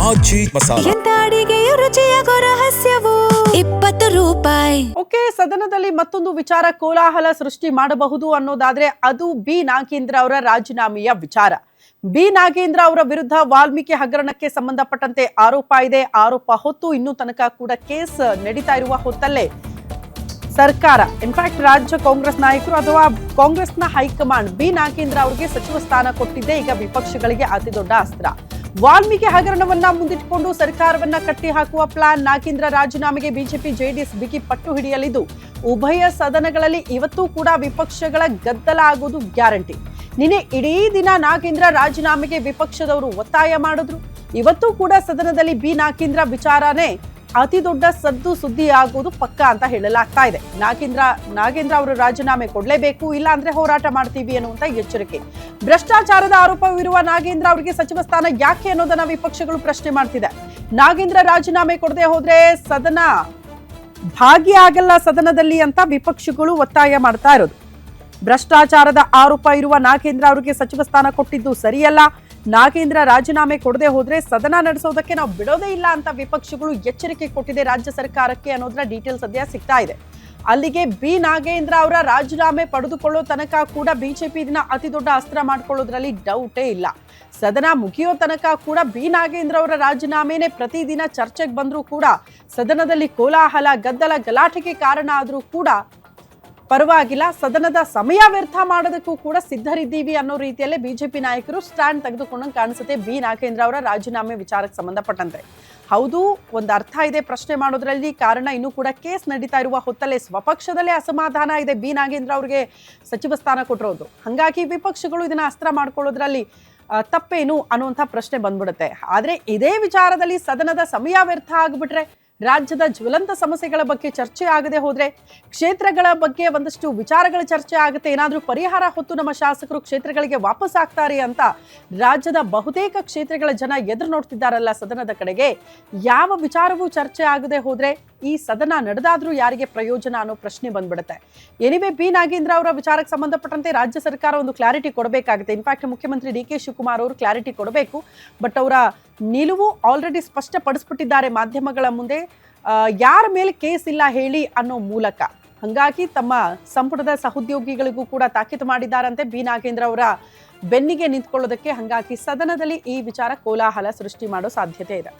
ಆಚಿ ಮಸಾಲ. ಎಂತ ಅಡಿಗೆಯ ರುಚಿಯಾಗೋ ರಹಸ್ಯವು 20 ರೂಪಾಯಿ. ಓಕೆ, ಸದನದಲ್ಲಿ ಮತ್ತೊಂದು ವಿಚಾರ ಕೋಲಾಹಲ ಸೃಷ್ಟಿ ಮಾಡಬಹುದು ಅನ್ನೋದಾದ್ರೆ ಅದು ಬಿ ನಾಗೇಂದ್ರ ಅವರ ರಾಜೀನಾಮೆಯ ವಿಚಾರ. ಬಿ ನಾಗೇಂದ್ರ ಅವರ ವಿರುದ್ಧ ವಾಲ್ಮೀಕಿ ಹಗರಣಕ್ಕೆ ಸಂಬಂಧಪಟ್ಟಂತೆ ಆರೋಪ ಇದೆ. ಆರೋಪ ಹೊತ್ತು ಇನ್ನೂ ತನಕ ಕೂಡ ಕೇಸ್ ನಡೀತಾ ಇರುವ ಹೊತ್ತಲ್ಲೇ ಸರ್ಕಾರ, ಇನ್ಫ್ಯಾಕ್ಟ್ ರಾಜ್ಯ ಕಾಂಗ್ರೆಸ್ ನಾಯಕರು ಅಥವಾ ಕಾಂಗ್ರೆಸ್ನ ಹೈಕಮಾಂಡ್ ಬಿ ನಾಗೇಂದ್ರ ಅವರಿಗೆ ಸಚಿವ ಸ್ಥಾನ ಕೊಟ್ಟಿದ್ದೆ ಈಗ ವಿಪಕ್ಷಗಳಿಗೆ ಅತಿ ದೊಡ್ಡ ಅಸ್ತ್ರ. ವಾಲ್ಮೀಕಿ ಹಗರಣವನ್ನ ಮುಂದಿಟ್ಟುಕೊಂಡು ಸರ್ಕಾರವನ್ನ ಕಟ್ಟಿ ಹಾಕುವ ಪ್ಲಾನ್. ನಾಗೇಂದ್ರ ರಾಜೀನಾಮೆಗೆ ಬಿಜೆಪಿ ಜೆಡಿಎಸ್ ಬಿಗಿ ಪಟ್ಟು ಹಿಡಿಯಲಿದ್ದು ಉಭಯ ಸದನಗಳಲ್ಲಿ ಇವತ್ತೂ ಕೂಡ ವಿಪಕ್ಷಗಳ ಗದ್ದಲ ಆಗೋದು ಗ್ಯಾರಂಟಿ. ನಿನ್ನೆ ಇಡೀ ದಿನ ನಾಗೇಂದ್ರ ರಾಜೀನಾಮೆಗೆ ವಿಪಕ್ಷದವರು ಒತ್ತಾಯ ಮಾಡಿದ್ರು. ಇವತ್ತೂ ಕೂಡ ಸದನದಲ್ಲಿ ಬಿ ನಾಗೇಂದ್ರ ವಿಚಾರನೇ ಅತಿ ದೊಡ್ಡ ಸದ್ದು ಸುದ್ದಿ ಆಗೋದು ಪಕ್ಕ ಅಂತ ಹೇಳಲಾಗ್ತಾ ಇದೆ. ನಾಗೇಂದ್ರ ಅವರು ರಾಜೀನಾಮೆ ಕೊಡ್ಲೇಬೇಕು, ಇಲ್ಲ ಅಂದ್ರೆ ಹೋರಾಟ ಮಾಡ್ತೀವಿ ಅನ್ನುವಂತ ಎಚ್ಚರಿಕೆ. ಭ್ರಷ್ಟಾಚಾರದ ಆರೋಪವಿರುವ ನಾಗೇಂದ್ರ ಅವರಿಗೆ ಸಚಿವ ಸ್ಥಾನ ಯಾಕೆ ಅನ್ನೋದನ್ನ ವಿಪಕ್ಷಗಳು ಪ್ರಶ್ನೆ ಮಾಡ್ತಿದೆ. ನಾಗೇಂದ್ರ ರಾಜೀನಾಮೆ ಕೊಡದೆ ಹೋದ್ರೆ ಸದನ ಭಾಗಿಯಾಗಲ್ಲ ಸದನದಲ್ಲಿ ಅಂತ ವಿಪಕ್ಷಗಳು ಒತ್ತಾಯ ಮಾಡ್ತಾ ಇರೋದು. ಭ್ರಷ್ಟಾಚಾರದ ಆರೋಪ ಇರುವ ನಾಗೇಂದ್ರ ಅವರಿಗೆ ಸಚಿವ ಸ್ಥಾನ ಕೊಟ್ಟಿದ್ದು ಸರಿಯಲ್ಲ. ನಾಗೇಂದ್ರ ರಾಜೀನಾಮೆ ಕೊಡದೆ ಹೋದ್ರೆ ಸದನ ನಡೆಸೋದಕ್ಕೆ ನಾವು ಬಿಡೋದೇ ಇಲ್ಲ ಅಂತ ವಿಪಕ್ಷಗಳು ಎಚ್ಚರಿಕೆ ಕೊಟ್ಟಿದೆ ರಾಜ್ಯ ಸರ್ಕಾರಕ್ಕೆ ಅನ್ನೋದರ ಡೀಟೇಲ್ಸ್ ಸದ್ಯ ಸಿಗ್ತಾ ಇದೆ. ಅಲ್ಲಿಗೆ ಬಿ ನಾಗೇಂದ್ರ ಅವರ ರಾಜೀನಾಮೆ ಪಡೆದುಕೊಳ್ಳೋ ತನಕ ಕೂಡ ಬಿಜೆಪಿ ಇದನ್ನ ಅತಿ ದೊಡ್ಡ ಅಸ್ತ್ರ ಮಾಡ್ಕೊಳ್ಳೋದ್ರಲ್ಲಿ ಡೌಟೇ ಇಲ್ಲ. ಸದನ ಮುಗಿಯೋ ತನಕ ಕೂಡ ಬಿ ನಾಗೇಂದ್ರ ಅವರ ರಾಜೀನಾಮೆನೇ ಪ್ರತಿದಿನ ಚರ್ಚೆಗೆ ಬಂದರೂ ಕೂಡ ಸದನದಲ್ಲಿ ಕೋಲಾಹಲ, ಗದ್ದಲ, ಗಲಾಟೆಗೆ ಕಾರಣ ಆದರೂ ಕೂಡ ಪರವಾಗಿಲ್ಲ, ಸದನದ ಸಮಯ ವ್ಯರ್ಥ ಮಾಡೋದಕ್ಕೂ ಕೂಡ ಸಿದ್ಧರಿದ್ದೀವಿ ಅನ್ನೋ ರೀತಿಯಲ್ಲೇ ಬಿಜೆಪಿ ನಾಯಕರು ಸ್ಟ್ಯಾಂಡ್ ತೆಗೆದುಕೊಂಡಂಗೆ ಕಾಣಿಸುತ್ತೆ ಬಿ ನಾಗೇಂದ್ರ ಅವರ ರಾಜೀನಾಮೆ ವಿಚಾರಕ್ಕೆ ಸಂಬಂಧಪಟ್ಟಂತೆ. ಹೌದು, ಒಂದು ಅರ್ಥ ಇದೆ ಪ್ರಶ್ನೆ ಮಾಡೋದ್ರಲ್ಲಿ. ಕಾರಣ ಇನ್ನೂ ಕೂಡ ಕೇಸ್ ನಡೀತಾ ಇರುವ ಹೊತ್ತಲ್ಲೇ ಸ್ವಪಕ್ಷದಲ್ಲೇ ಅಸಮಾಧಾನ ಇದೆ ಬಿ ನಾಗೇಂದ್ರ ಅವರಿಗೆ ಸಚಿವ ಸ್ಥಾನ ಕೊಟ್ಟಿರೋದು. ಹಾಗಾಗಿ ವಿಪಕ್ಷಗಳು ಇದನ್ನ ಅಸ್ತ್ರ ಮಾಡ್ಕೊಳ್ಳೋದ್ರಲ್ಲಿ ತಪ್ಪೇನು ಅನ್ನುವಂಥ ಪ್ರಶ್ನೆ ಬಂದ್ಬಿಡುತ್ತೆ. ಆದ್ರೆ ಇದೇ ವಿಚಾರದಲ್ಲಿ ಸದನದ ಸಮಯ ವ್ಯರ್ಥ ಆಗ್ಬಿಟ್ರೆ, ರಾಜ್ಯದ ಜ್ವಲಂತ ಸಮಸ್ಯೆಗಳ ಬಗ್ಗೆ ಚರ್ಚೆ ಆಗದೆ ಹೋದ್ರೆ, ಕ್ಷೇತ್ರಗಳ ಬಗ್ಗೆ ಒಂದಷ್ಟು ವಿಚಾರಗಳ ಚರ್ಚೆ ಆಗುತ್ತೆ, ಏನಾದ್ರೂ ಪರಿಹಾರ ಹೊತ್ತು ನಮ್ಮ ಶಾಸಕರು ಕ್ಷೇತ್ರಗಳಿಗೆ ವಾಪಸ್ ಆಗ್ತಾರೆ ಅಂತ ರಾಜ್ಯದ ಬಹುತೇಕ ಕ್ಷೇತ್ರಗಳ ಜನ ಎದುರು ನೋಡ್ತಿದ್ದಾರಲ್ಲ ಸದನದ ಕಡೆಗೆ. ಯಾವ ವಿಚಾರವೂ ಚರ್ಚೆ ಆಗದೆ ಹೋದ್ರೆ ಈ ಸದನ ನಡೆದಾದ್ರೂ ಯಾರಿಗೆ ಪ್ರಯೋಜನ ಅನ್ನೋ ಪ್ರಶ್ನೆ ಬಂದ್ಬಿಡುತ್ತೆ. ಎನಿವೆ, ಬಿ ನಾಗೇಂದ್ರ ಅವರ ವಿಚಾರಕ್ಕೆ ಸಂಬಂಧಪಟ್ಟಂತೆ ರಾಜ್ಯ ಸರ್ಕಾರ ಒಂದು ಕ್ಲಾರಿಟಿ ಕೊಡಬೇಕಾಗುತ್ತೆ. ಇನ್ಫ್ಯಾಕ್ಟ್ ಮುಖ್ಯಮಂತ್ರಿ ಡಿ.ಕೆ. ಶಿವಕುಮಾರ್ ಅವರು ಕ್ಲಾರಿಟಿ ಕೊಡಬೇಕು. ಬಟ್ ಅವರ ನಿಲುವು ಆಲ್ರೆಡಿ ಸ್ಪಷ್ಟಪಡಿಸ್ಬಿಟ್ಟಿದ್ದಾರೆ ಮಾಧ್ಯಮಗಳ ಮುಂದೆ, ಯಾರ ಮೇಲೆ ಕೇಸ್ ಇಲ್ಲ ಹೇಳಿ ಅನ್ನೋ ಮೂಲಕ. ಹಂಗಾಗಿ ತಮ್ಮ ಸಂಪುಟದ ಸಹೋದ್ಯೋಗಿಗಳಿಗೂ ಕೂಡ ತಾಕೀತು ಮಾಡಿದ್ದಾರಂತೆ ಬಿ ನಾಗೇಂದ್ರ ಅವರ ಬೆನ್ನಿಗೆ ನಿಂತ್ಕೊಳ್ಳೋದಕ್ಕೆ. ಹಂಗಾಗಿ ಸದನದಲ್ಲಿ ಈ ವಿಚಾರ ಕೋಲಾಹಲ ಸೃಷ್ಟಿ ಮಾಡೋ ಸಾಧ್ಯತೆ ಇದೆ.